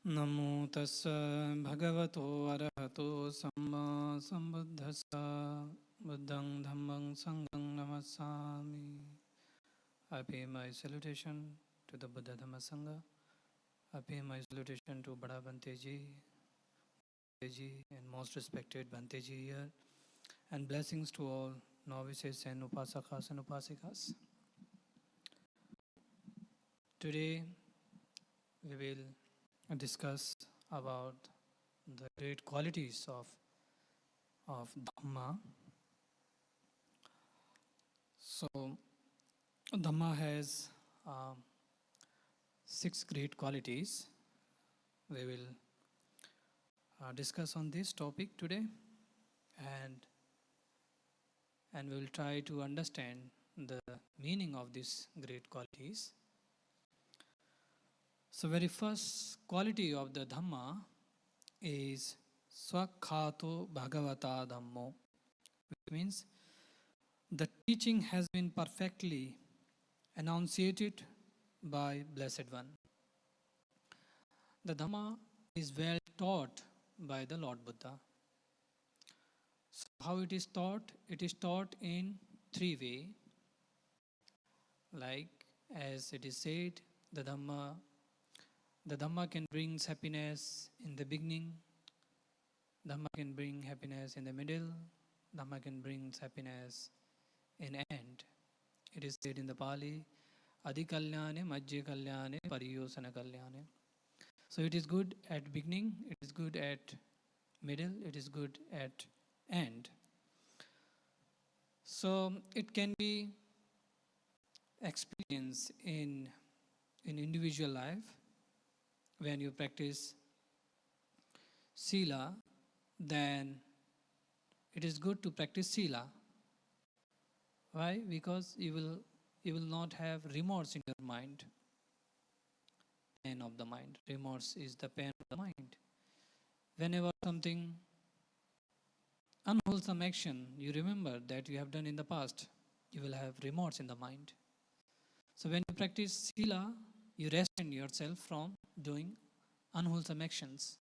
Namo tassa bhagavato arahato samma sambuddhassa buddhang dhammang sanghang namassami. I pay my salutation to the Buddha Dhamma Sangha. I pay my salutation to Bada Bhanteji and most respected Bhanteji here, and blessings to all novices and upasakas and upasikas. Today we will discuss about the great qualities of Dhamma. So Dhamma has 6 great qualities. We will discuss on this topic today, and we will try to understand the meaning of these great qualities. So very first quality of the Dhamma is Swakhato Bhagavata Dhammo, which means the teaching has been perfectly enunciated by Blessed One. The Dhamma is well taught by the Lord Buddha. So how it is taught? It is taught in 3 ways. Like as it is said, the Dhamma can bring happiness in the beginning, Dhamma can bring happiness in the middle, Dhamma can bring happiness in end. It is said in the Pali, Adi Kalyane, Majje Kalyane, Pariyosana Kalyane. So it is good at beginning, it is good at middle, it is good at end. So it can be experienced in individual life. When you practice Sila, then it is good to practice Sila. Why? Because you will not have remorse in your mind. Pain of the mind. Remorse is the pain of the mind. Whenever something unwholesome action you remember that you have done in the past, you will have remorse in the mind. So when you practice Sila, you restrain yourself from doing unwholesome actions.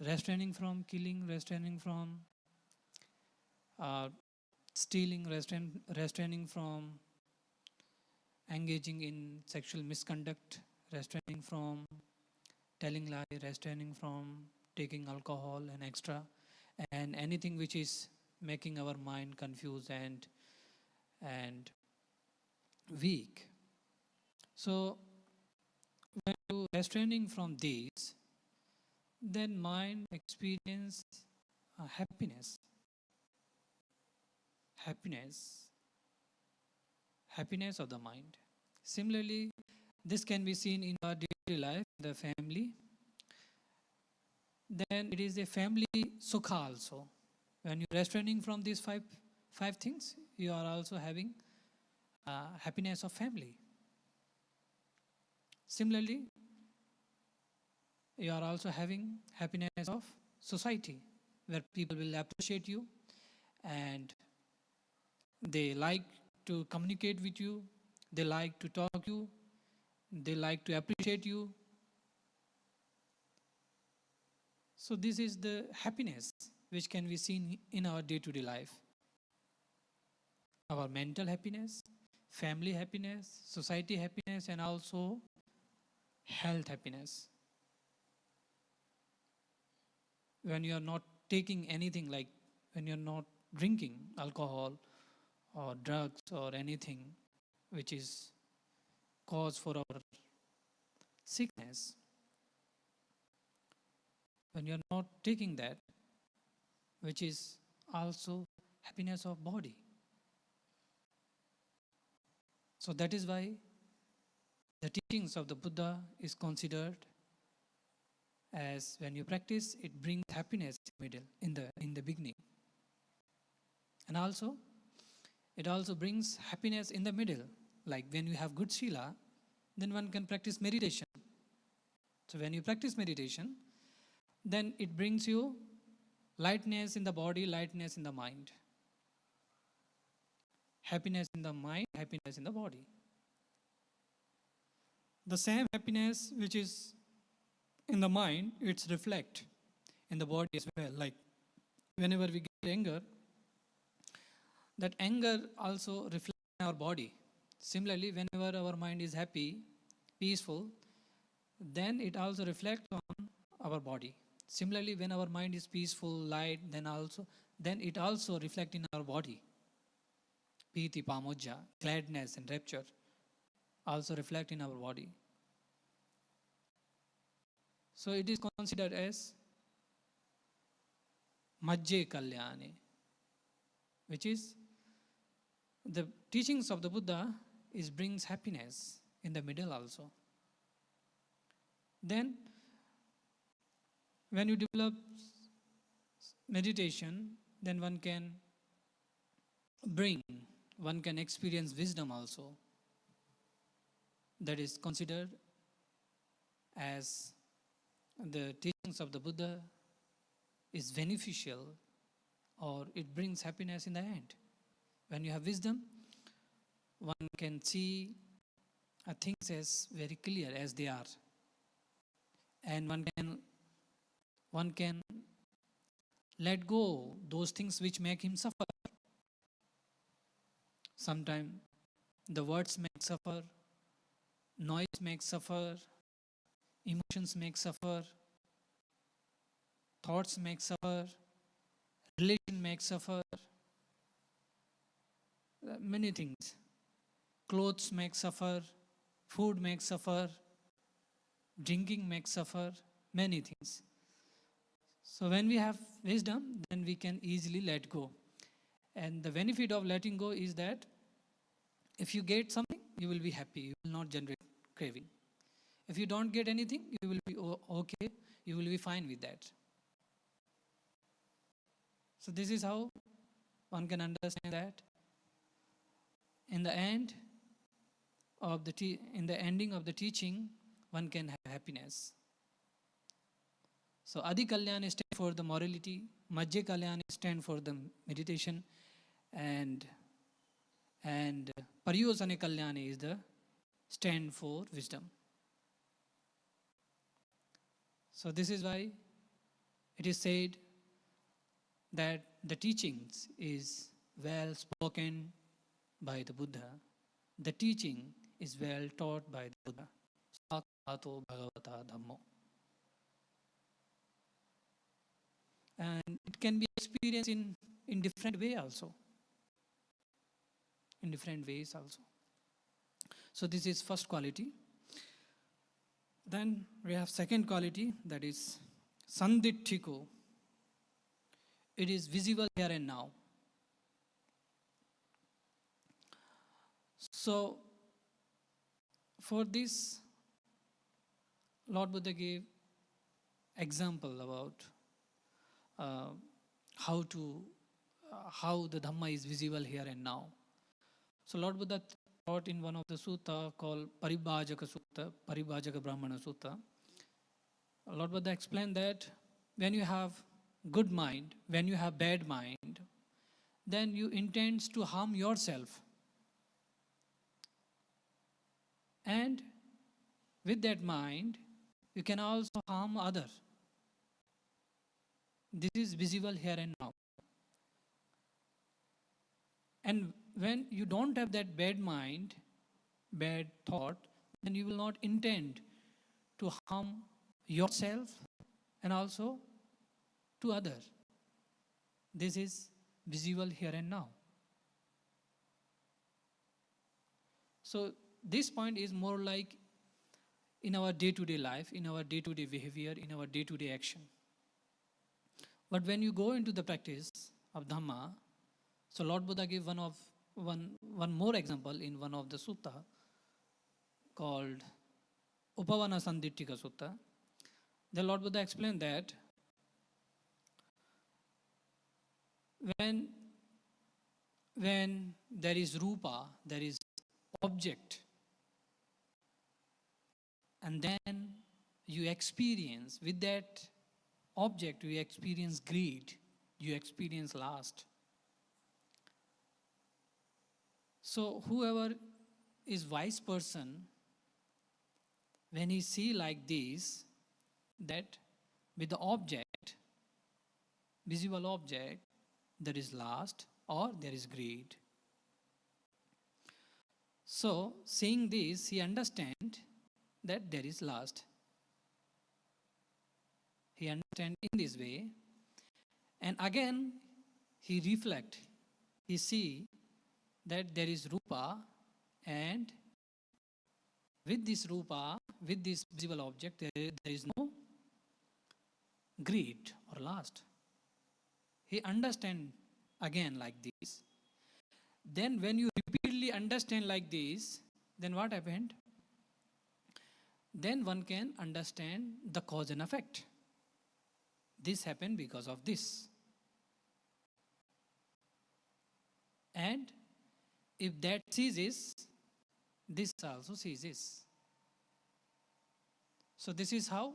Restraining from killing, restraining from stealing, restraining from engaging in sexual misconduct, restraining from telling lie, restraining from taking alcohol and extra, and anything which is making our mind confused and weak. So when you restraining from these, then mind experience happiness of the mind. Similarly, this can be seen in our daily life, the family. Then it is a family sukha also. When you're restraining from these five things, you are also having happiness of family. Similarly, you are also having happiness of society, where people will appreciate you and they like to communicate with you, they like to talk to you, they like to appreciate you. So this is the happiness which can be seen in our day-to-day life. Our mental happiness, family happiness, society happiness, and also health happiness. When you are not taking anything, like when you are not drinking alcohol or drugs or anything which is cause for our sickness, when you are not taking that, which is also happiness of body. So that is why the teachings of the Buddha is considered as, when you practice, it brings happiness in the beginning. And also, it also brings happiness in the middle. Like when you have good Sila, then one can practice meditation. So when you practice meditation, then it brings you lightness in the body, lightness in the mind. Happiness in the mind, happiness in the body. The same happiness which is in the mind, it's reflect in the body as well. Like whenever we get anger, that anger also reflects in our body. Similarly, whenever our mind is happy, peaceful, then it also reflects on our body. Similarly, when our mind is peaceful, light, then it also reflects in our body. Piti, pamojja, gladness and rapture also reflect in our body. So it is considered as Majje Kalyane, which is the teachings of the Buddha brings happiness in the middle also. Then when you develop meditation, then one can experience wisdom also. That is considered as the teachings of the Buddha is beneficial, or it brings happiness in the end. When you have wisdom, one can see things as very clear as they are, and one can let go those things which make him suffer. Sometimes the words make suffer, noise makes suffer, emotions make suffer, thoughts make suffer, relation makes suffer, many things. Clothes make suffer, food makes suffer, drinking makes suffer, many things. So when we have wisdom, then we can easily let go. And the benefit of letting go is that if you get something, you will be happy, you will not generate craving. If you don't get anything, you will be okay, you will be fine with that. So this is how one can understand that in the end of in the ending of the teaching, one can have happiness. So Adi Kalyana stands for the morality, Majje Kalyana stands for the meditation, and Pariyosane Kalyana is the stand for wisdom. So this is why it is said that the teachings is well spoken by the Buddha. The teaching is well taught by the Buddha. Sakato Bhagavata Dhammo. And it can be experienced in different way also. In different ways also. So this is first quality. Then we have second quality, that is Sanditthiko. It is visible here and now. So for this, Lord Buddha gave example about how the Dhamma is visible here and now. So Lord Buddha taught in one of the sutta called Paribhajaka Sutta, Paribhajaka Brahmana Sutta. Lord Buddha explained that when you have good mind, when you have bad mind, then you intend to harm yourself. And with that mind, you can also harm others. This is visible here and now. And when you don't have that bad mind, bad thought, then you will not intend to harm yourself and also to others. This is visible here and now. So this point is more like in our day-to-day life, in our day-to-day behavior, in our day-to-day action. But when you go into the practice of Dhamma, so Lord Buddha gave one more example in one of the sutta called Upavana Sanditthika Sutta. The Lord Buddha explained that when there is rupa, there is object, and then you experience with that object, you experience greed, you experience lust. So whoever is wise person, when he see like this, that with the object, visible object, there is lust or there is greed. So, seeing this, he understands that there is lust. He understands in this way, and again he reflect. He see that there is rupa, and with this rupa, with this visible object, there is no greed or lust. He understand again like this. Then when you repeatedly understand like this, then what happened? Then one can understand the cause and effect. This happened because of this. And if that ceases, this also ceases. So this is how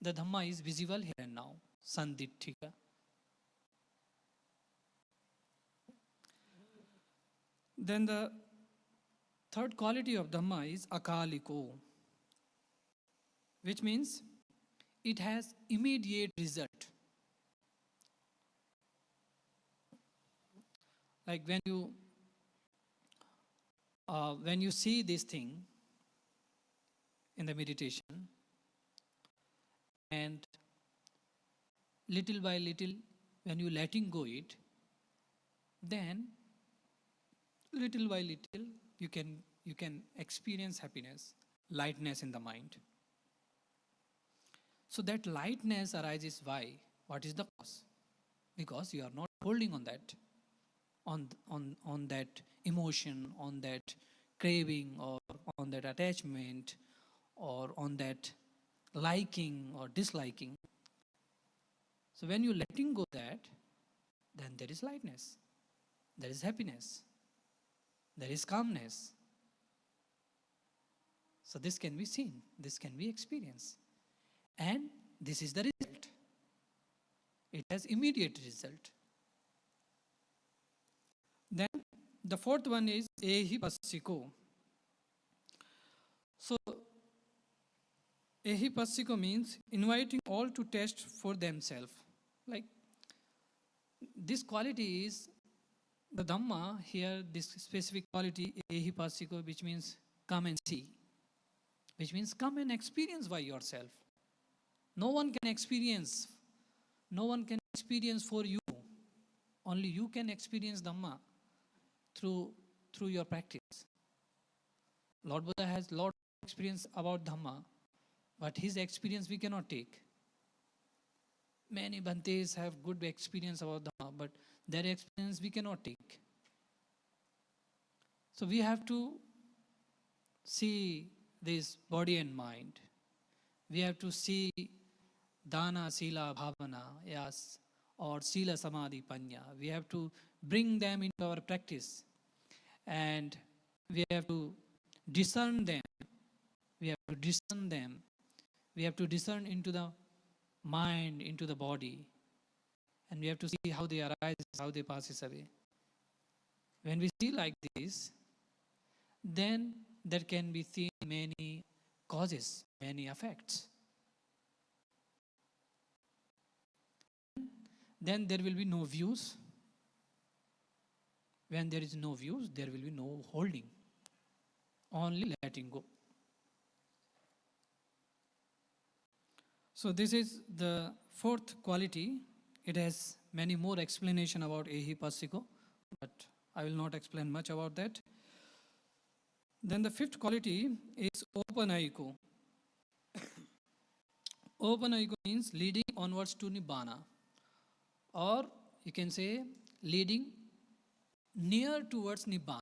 the Dhamma is visible here and now. Sanditthika. Then the third quality of Dhamma is akaliko, which means it has immediate result. Like when you see this thing in the meditation, and little by little, when you letting go it, then little by little you can experience happiness, lightness in the mind. So that lightness arises why? What is the cause? Because you are not holding on that, on that emotion, on that craving, or on that attachment, or on that liking or disliking. So when you letting go that, then there is lightness, there is happiness, there is calmness. So this can be seen, this can be experienced. And this is the result. It has immediate result. Then the fourth one is ehi passiko. So ehi passiko means inviting all to test for themselves. Like this quality is the Dhamma here, this specific quality ehi passiko, which means come and see, which means come and experience by yourself. No one can experience for you. Only you can experience Dhamma through your practice. Lord Buddha has a lot of experience about Dhamma, but his experience we cannot take. Many Bhantes have good experience about Dhamma, but their experience we cannot take. So we have to see this body and mind. We have to see Dana, Sila, Bhavana, yes, or Sila, Samadhi, Panya. We have to bring them into our practice, and we have to discern them. We have to discern them. We have to discern into the mind, into the body, and we have to see how they arise, how they passes away. When we see like this, then there can be seen many causes, many effects. Then there will be no views. When there is no views, there will be no holding. Only letting go. So this is the fourth quality. It has many more explanation about ehi passiko, but I will not explain much about that. Then the fifth quality is opanayiko. Opanayiko means leading onwards to Nibbana, or you can say leading near towards Nibbana.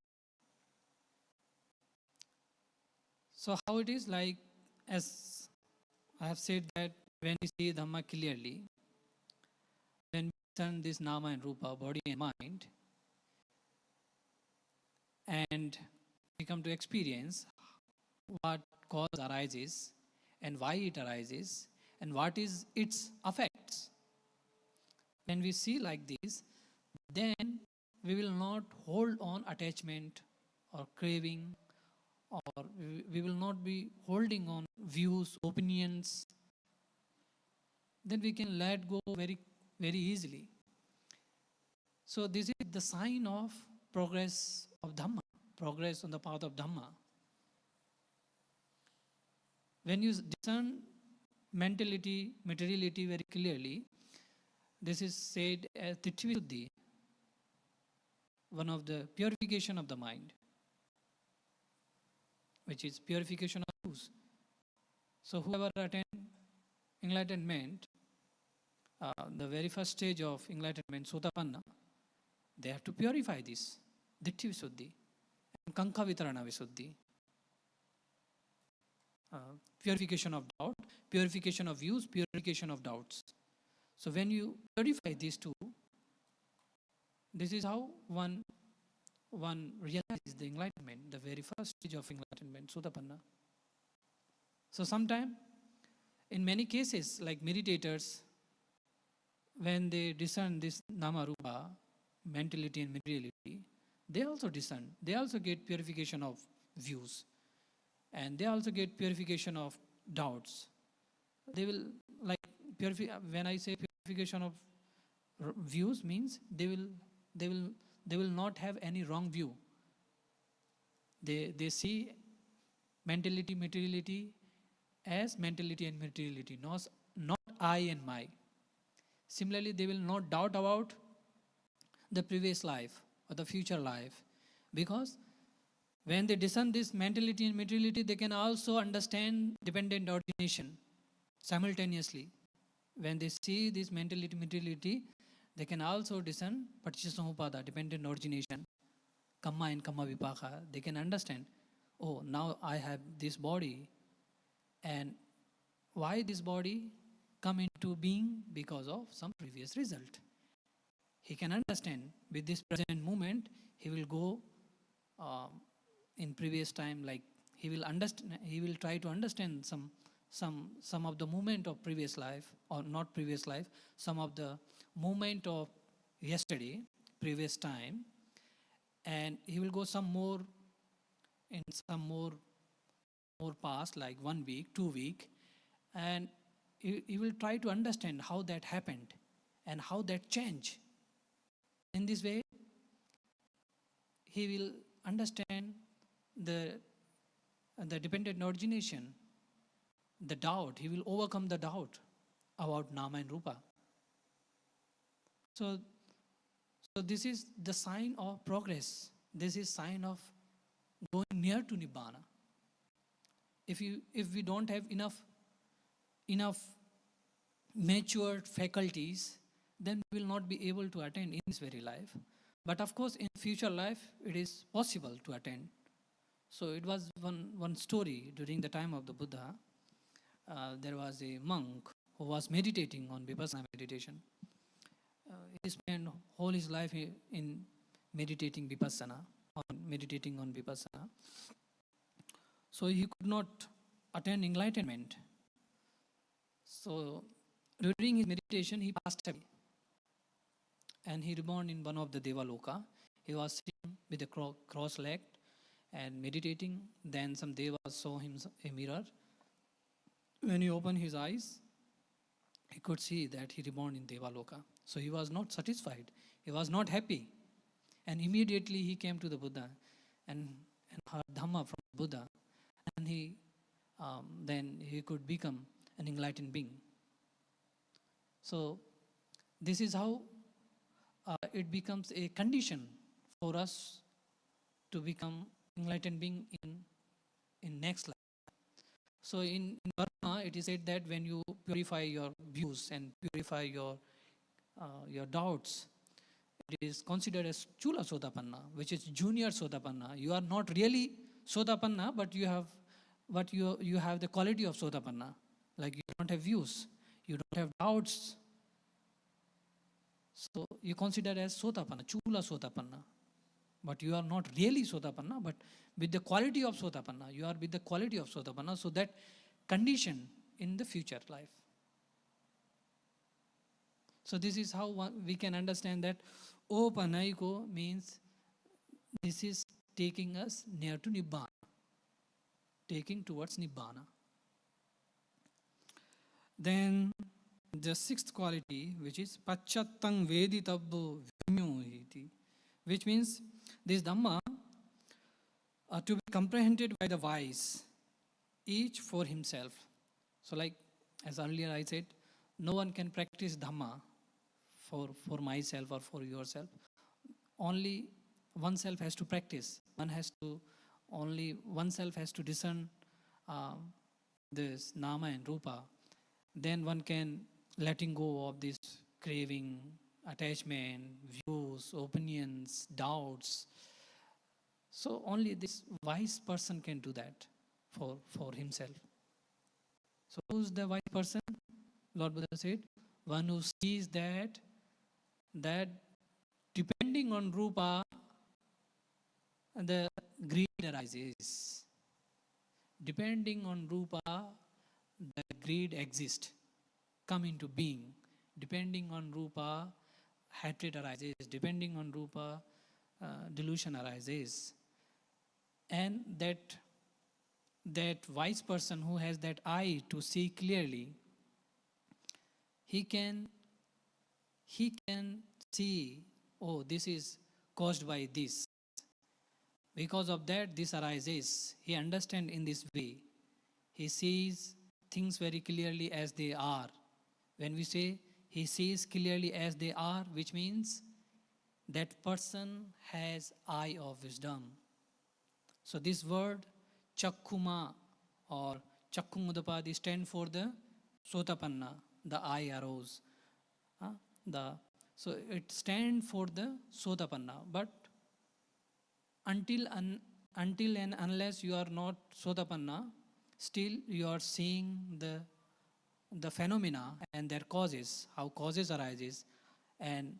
So how it is, like as I have said, that when we see Dhamma clearly, when we discern this Nama and Rupa, body and mind, and we come to experience what cause arises and why it arises and what is its effects. When we see like this, then we will not hold on attachment or craving, or we will not be holding on views, opinions, then we can let go very, very easily. So this is the sign of progress of Dhamma, progress on the path of Dhamma. When you discern mentality, materiality very clearly, this is said as Tittvisuddhi, one of the purification of the mind, which is purification of views. So whoever attend enlightenment, the very first stage of enlightenment, Sotapanna, they have to purify this, Ditti Visuddhi, and Kanka Vitarana Visuddhi. Purification of doubt, purification of views, purification of doubts. So when you purify these two, this is how one realizes the enlightenment, the very first stage of enlightenment, Sotapanna. So sometime, in many cases, like meditators, when they discern this Nama Rupa, mentality and materiality, they also discern, they also get purification of views, and they also get purification of doubts. They will, like, when I say purification of views, means they will not have any wrong view. They see mentality, materiality as mentality and materiality, not I and my. Similarly, they will not doubt about the previous life or the future life, because when they discern this mentality and materiality, they can also understand dependent origination simultaneously. When they see this mentality, materiality, they can also discern Paticcasamuppada, dependent origination, Kamma and Kamma Vipaka. They can understand, oh, now I have this body, and why this body come into being? Because of some previous result. He can understand with this present moment, he will go in previous time, like he will try to understand some of the movement of previous life, or not previous life, some of the movement of yesterday, previous time, and he will go some more past, like 1 week, 2 week, and he will try to understand how that happened and how that changed. In this way, he will understand the dependent origination, the doubt. He will overcome the doubt about Nama and Rupa. So this is the sign of progress. This is sign of going near to Nibbana. If we don't have enough matured faculties, then we will not be able to attain in this very life. But of course, in future life, it is possible to attain. So it was one story during the time of the Buddha. There was a monk who was meditating on Vipassana meditation. He spent whole his life in meditating on Vipassana. So he could not attain enlightenment. So during his meditation, he passed away, and he reborn in one of the Devaloka. He was sitting with a cross-legged and meditating. Then some Devas saw him a mirror. When he opened his eyes, he could see that he reborn in Devaloka. So he was not satisfied. He was not happy. And immediately he came to the Buddha and heard Dhamma from Buddha. And then he could become an enlightened being. So this is how it becomes a condition for us to become enlightened being in next life. So in Burma, it is said that when you purify your views and purify your doubts, it is considered as Chula Sotapanna, which is junior Sotapanna. You are not really Sotapanna, but you have the quality of Sotapanna. Like you don't have views, you don't have doubts. So you consider as Sotapanna, Chula Sotapanna. But you are not really Sotapanna, but with the quality of Sotapanna. You are with the quality of Sotapanna, so that condition in the future life. So this is how we can understand that Opanaiko means this is taking us near to Nibbana, taking towards Nibbana. Then the sixth quality, which is Pachattang Veditabbo Vimyohiti, which means this Dhamma are to be comprehended by the wise, each for himself. So like as earlier I said, no one can practice Dhamma for myself or for yourself. Only oneself has to practice. Only oneself has to discern this Nama and Rupa. Then one can letting go of this craving, attachment, views, opinions, doubts. So only this wise person can do that for himself. So who's the wise person? Lord Buddha said, one who sees that depending on Rupa, the greed arises. Depending on Rupa, the greed exists, come into being. Depending on Rupa, hatred arises. Depending on Rupa, delusion arises. And that wise person who has that eye to see clearly, he can see, oh, this is caused by this. Because of that, this arises. He understands in this way. He sees things very clearly as they are. When we say he sees clearly as they are, which means that person has eye of wisdom. So this word Chakkuma or Chakkumudapadi stand for the Sotapanna, the eye arose. So it stands for the Sotapanna. But until and unless you are not Sotapanna, still you are seeing the phenomena and their causes, how causes arises and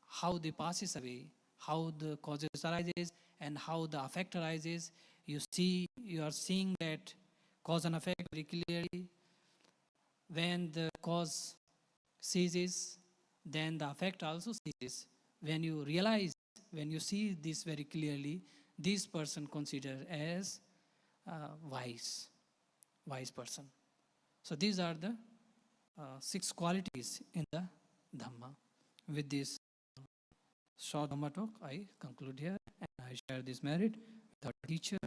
how they passes away, how the causes arises and how the effect arises. You are seeing that cause and effect very clearly. When the cause ceases, then the effect also ceases. When you realize, when you see this very clearly, this person considered as wise person. So these are the 6 qualities in the Dhamma. With this short Dhamma talk, I conclude here and I share this merit with our teacher,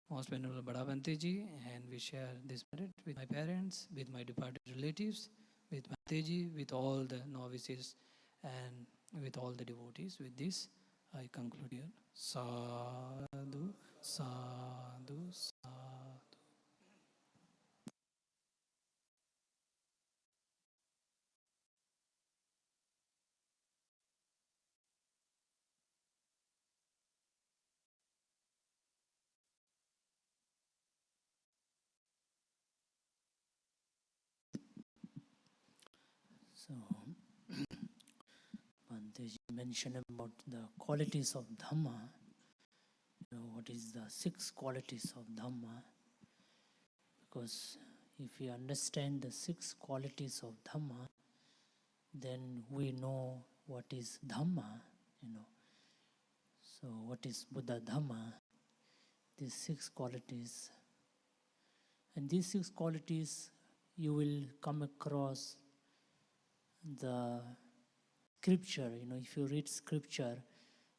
Most Venerable Bhadabhanteji, and we share this merit with my parents, with my departed relatives, with Bhanteji, with all the novices, and with all the devotees. With this, I conclude here. Sadhu, sadhu, sadhu. So, Bhanteji mentioned about the qualities of Dhamma. What is the 6 qualities of Dhamma? Because if we understand the 6 qualities of Dhamma, then we know what is Dhamma, So what is Buddha Dhamma? These 6 qualities. And these 6 qualities you will come across the scripture. If you read scripture,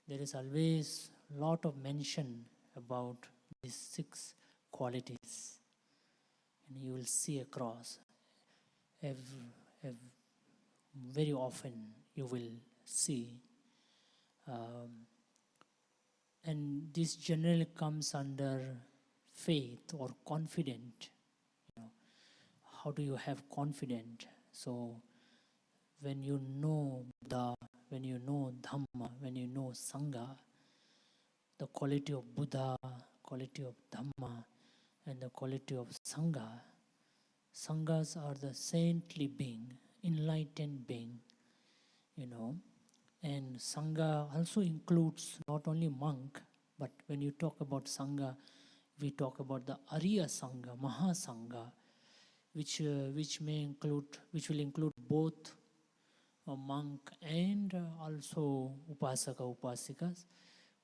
there is always a lot of mention about these 6 qualities. And you will see across very often you will see. And this generally comes under faith or confident. How do you have confidence? So when you know Buddha, when you know Dhamma, when you know Sangha, the quality of Buddha, quality of Dhamma, and the quality of Sangha, Sanghas are the saintly being, enlightened being, And Sangha also includes not only monk, but when you talk about Sangha, we talk about the Arya Sangha, Mahasangha, which will include both a monk and also upasaka, upasikas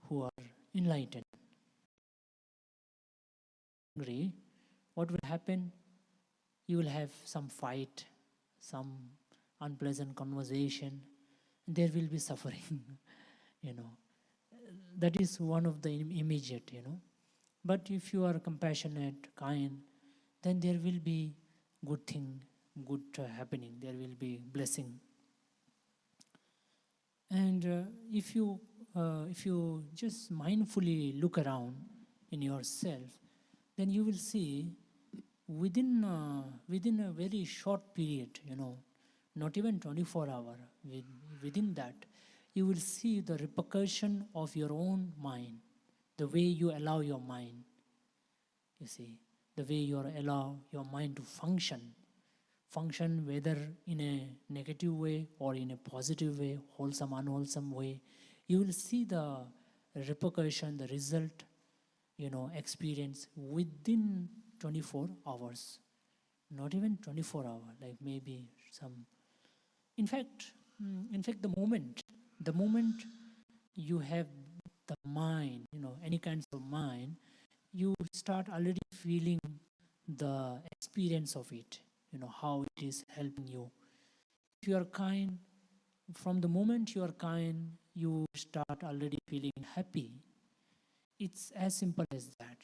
who are enlightened. What will happen? You will have some fight, some unpleasant conversation, there will be suffering. That is one of the immediate. But if you are compassionate, kind, then there will be good thing, good happening. There will be blessing. And if you just mindfully look around in yourself, then you will see within a very short period, not even 24 hours, within that, you will see the repercussion of your own mind, the way you allow your mind, you see, the way you allow your mind to function, whether in a negative way or in a positive way, wholesome, unwholesome way. You will see the repercussion, the result, experience within 24 hours. Not even 24 hours, like maybe some. In fact, the moment you have the mind, any kinds of mind, you start already feeling the experience of it, how it is helping you. If you are kind, from the moment you are kind, you start already feeling happy. It's as simple as that,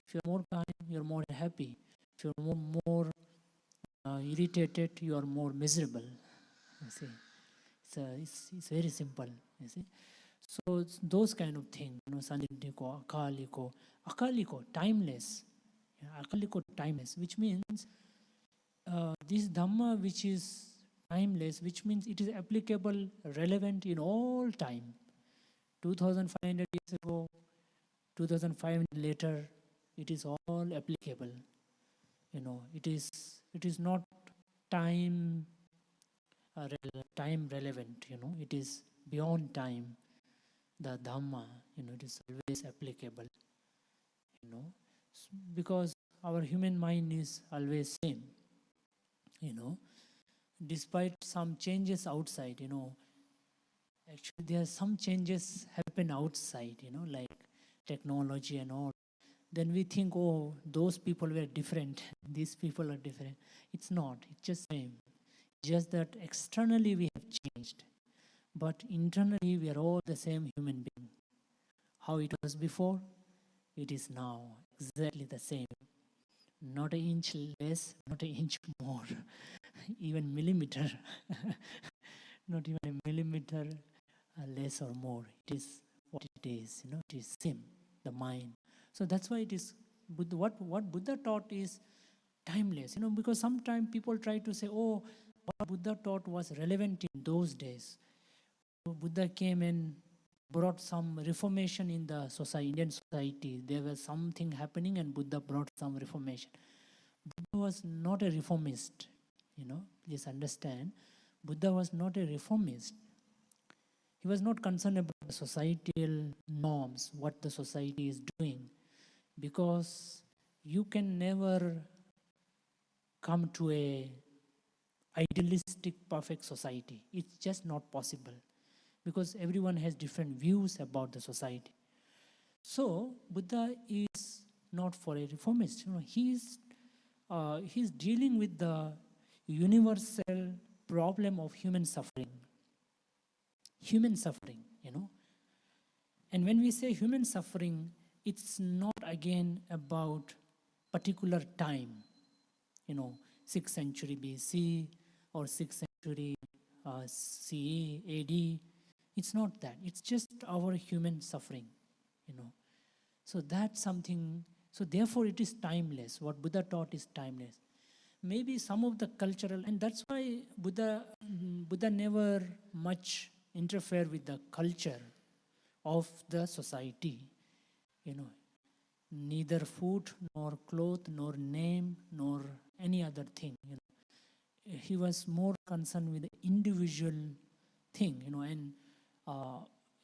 If you're more kind, you're more happy. If you're more irritated, you are more miserable. You see, it's very simple. You see, so it's those kind of things. Sandindiko, akaliko, timeless. Akaliko, timeless, which means this Dhamma, which is timeless, which means it is applicable, relevant in all time. 2,500 years ago, 2,500 later, it is all applicable. It is not time relevant. It is beyond time. The Dhamma, it is always applicable. Because our human mind is always same. Despite some changes outside, actually there are some changes happen outside, like technology and all. Then we think, oh, those people were different, these people are different. It's not, it's just same. Just that externally we have changed, but internally we are all the same human being. How it was before, it is now exactly the same. Not an inch less, not an inch more, even millimeter, not even a millimeter less or more. It is what it is, it is same, the mind. So that's why it is, what Buddha taught is timeless, because sometimes people try to say, oh, what Buddha taught was relevant in those days. So Buddha came and brought some reformation in the society, Indian society. There was something happening and Buddha brought some reformation. Buddha was not a reformist, please understand. Buddha was not a reformist. He was not concerned about the societal norms, what the society is doing, because you can never come to a idealistic, perfect society. It's just not possible, because everyone has different views about the society. So Buddha is not for a reformist. He's dealing with the universal problem of human suffering. Human suffering, And when we say human suffering, it's not again about particular time, 6th century BC or 6th century CE, AD. It's not that. It's just our human suffering, So that's something, so therefore it is timeless. What Buddha taught is timeless. Maybe some of the cultural, and that's why Buddha never much interfere with the culture of the society, neither food nor cloth nor name nor any other thing. He was more concerned with the individual thing, and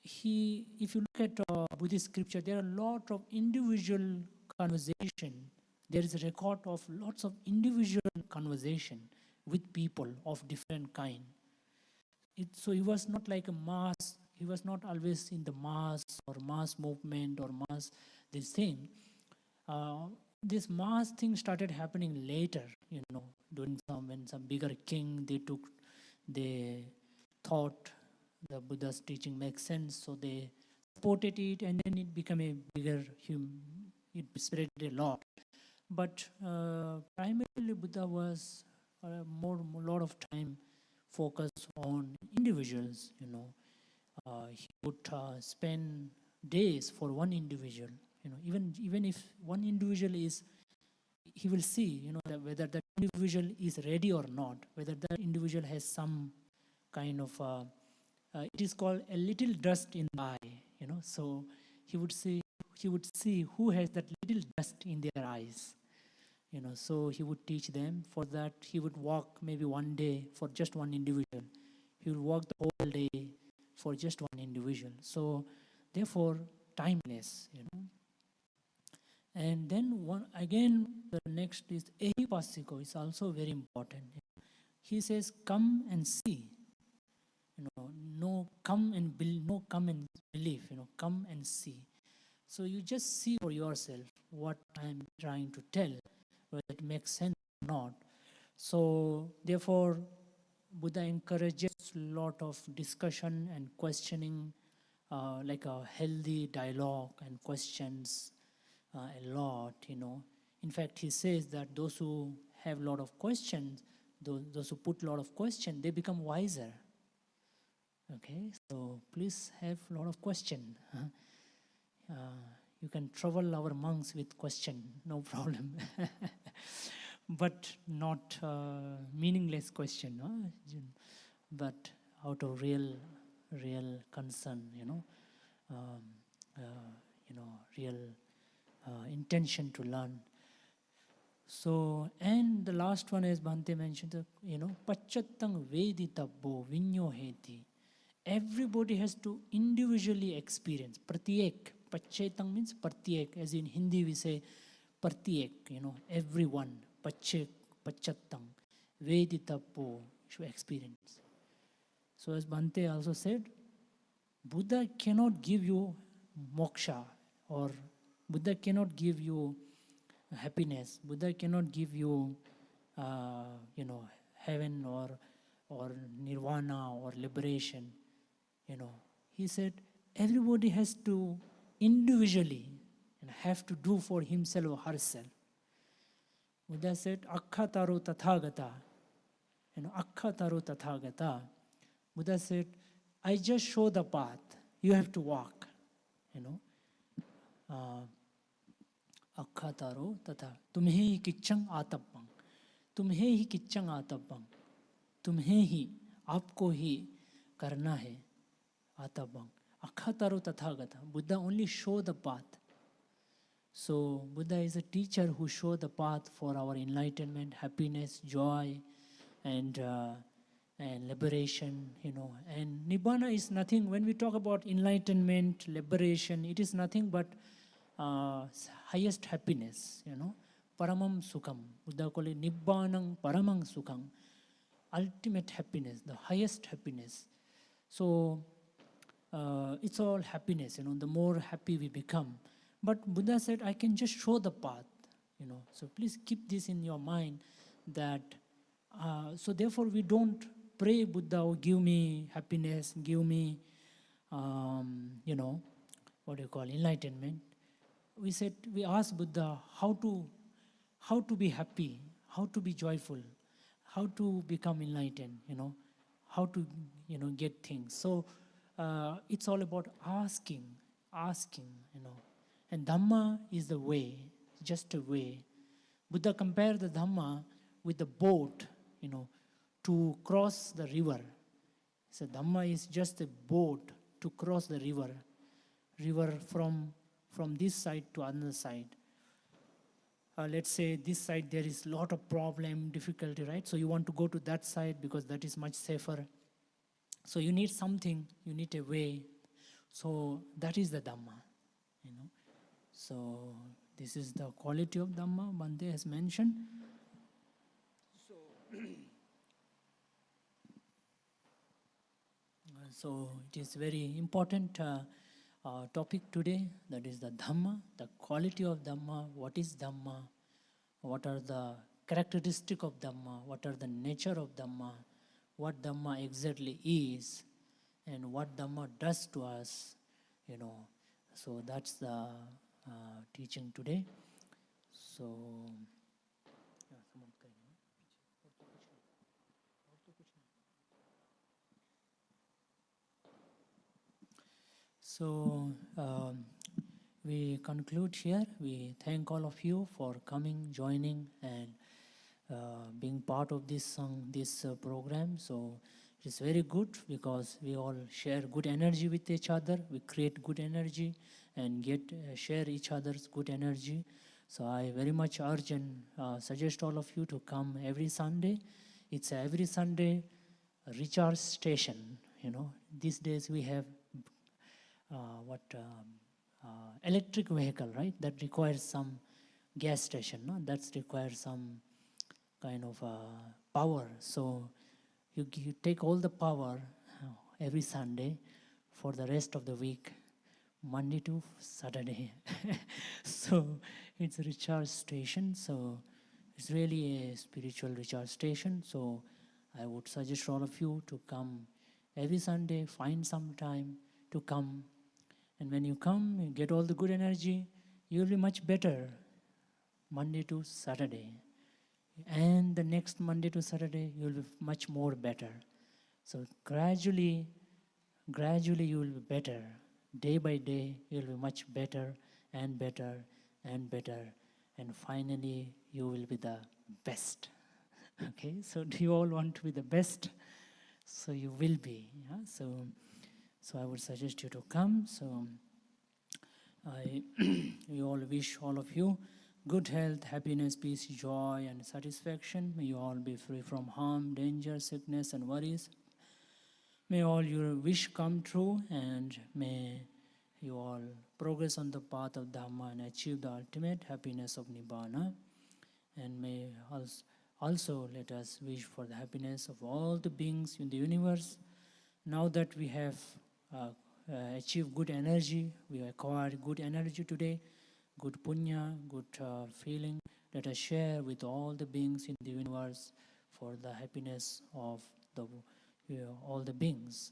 if you look at Buddhist scripture, there are a lot of individual conversation. There is a record of lots of individual conversation with people of different kind. So he was not like a mass. He was not always in the mass or mass movement or mass this thing. This mass thing started happening later, during when some bigger king, they thought the Buddha's teaching makes sense, so they supported it, and then it became a bigger it spread a lot. But primarily Buddha was lot of time focused on individuals. He would spend days for one individual. Even if one individual is, he will see, that whether that individual is ready or not, whether that individual has some kind of it is called a little dust in the eye. So he would see who has that little dust in their eyes. So he would teach them. For that, he would walk maybe one day for just one individual. He would walk the whole day for just one individual. So therefore, timeless. And then the next is ehipasiko. It's also very important. He says, come and see. No come and believe. Come and see. So you just see for yourself what I'm trying to tell, whether it makes sense or not. So therefore, Buddha encourages a lot of discussion and questioning, like a healthy dialogue and questions a lot. In fact, he says that those who have a lot of questions, those who put a lot of questions, they become wiser. Okay, so please have a lot of question. You can trouble our monks with question, no problem. But not meaningless question, but out of real concern, real intention to learn. So, and the last one is Bhante mentioned, pachattang veditabbo vinyoheti. Everybody has to individually experience. Pratyek. Pachetang means pratyek. As in Hindi we say pratyek, everyone. Pachattang. Veditabbo. Should experience. So as Bhante also said, Buddha cannot give you moksha, or Buddha cannot give you happiness. Buddha cannot give you, heaven or nirvana or liberation. He said everybody has to individually have to do for himself or herself. Buddha said, Akkhataro tathagata. Akkhataro tathagata. Buddha said, I just show the path. You have to walk. Akkhataro tatha. Tumhe hi kichchang atappang. Tumhe hi kichchang atappang. Tumhe hi, aapko hi karna hai. Atappang. Akkhataro tathagata. Buddha only show the path. So Buddha is a teacher who shows the path for our enlightenment, happiness, joy, and liberation, And Nibbana is nothing. When we talk about enlightenment, liberation, it is nothing but highest happiness, Paramam Sukham. Buddha called it Nibbanang Paramang Sukham. Ultimate happiness, the highest happiness. So it's all happiness, the more happy we become. But Buddha said, I can just show the path, So please keep this in your mind that, so therefore we don't pray Buddha, oh, give me happiness, give me, enlightenment. We ask Buddha how to be happy, how to be joyful, how to become enlightened, how to, get things. So it's all about asking, And Dhamma is the way, just a way. Buddha compared the Dhamma with the boat, to cross the river. So Dhamma is just a boat to cross the river from this side to another side. Let's say this side there is a lot of problem, difficulty, right? So you want to go to that side because that is much safer. So you need something, you need a way. So that is the Dhamma, So this is the quality of Dhamma Bhante has mentioned. So it is very important topic today. That is the Dhamma, the quality of Dhamma. What is Dhamma? What are the characteristic of Dhamma, what are the nature of Dhamma, what Dhamma exactly is, and what Dhamma does to us, So that's the teaching today. So, we conclude here. We thank all of you for coming, joining, and being part of this program. So it's very good because we all share good energy with each other. We create good energy and share each other's good energy. So I very much urge and suggest all of you to come every Sunday. It's every Sunday recharge station. These days we have electric vehicle, right? That requires some gas station, no? That requires some kind of power. So you take all the power every Sunday for the rest of the week, Monday to Saturday. So it's a recharge station. So it's really a spiritual recharge station. So I would suggest all of you to come every Sunday, find some time to come. And when you come, you get all the good energy, you'll be much better Monday to Saturday. And the next Monday to Saturday, you'll be much more better. So gradually you will be better. Day by day, you'll be much better and better and better. And finally, you will be the best. Okay, so do you all want to be the best? So you will be. Yeah? So I would suggest you to come. So we all wish all of you good health, happiness, peace, joy, and satisfaction. May you all be free from harm, danger, sickness, and worries. May all your wish come true, and may you all progress on the path of Dhamma and achieve the ultimate happiness of Nibbana. And may also let us wish for the happiness of all the beings in the universe. Now that we have achieved good energy, we acquired good energy today, good punya, good feeling, let us share with all the beings in the universe for the happiness of all the beings.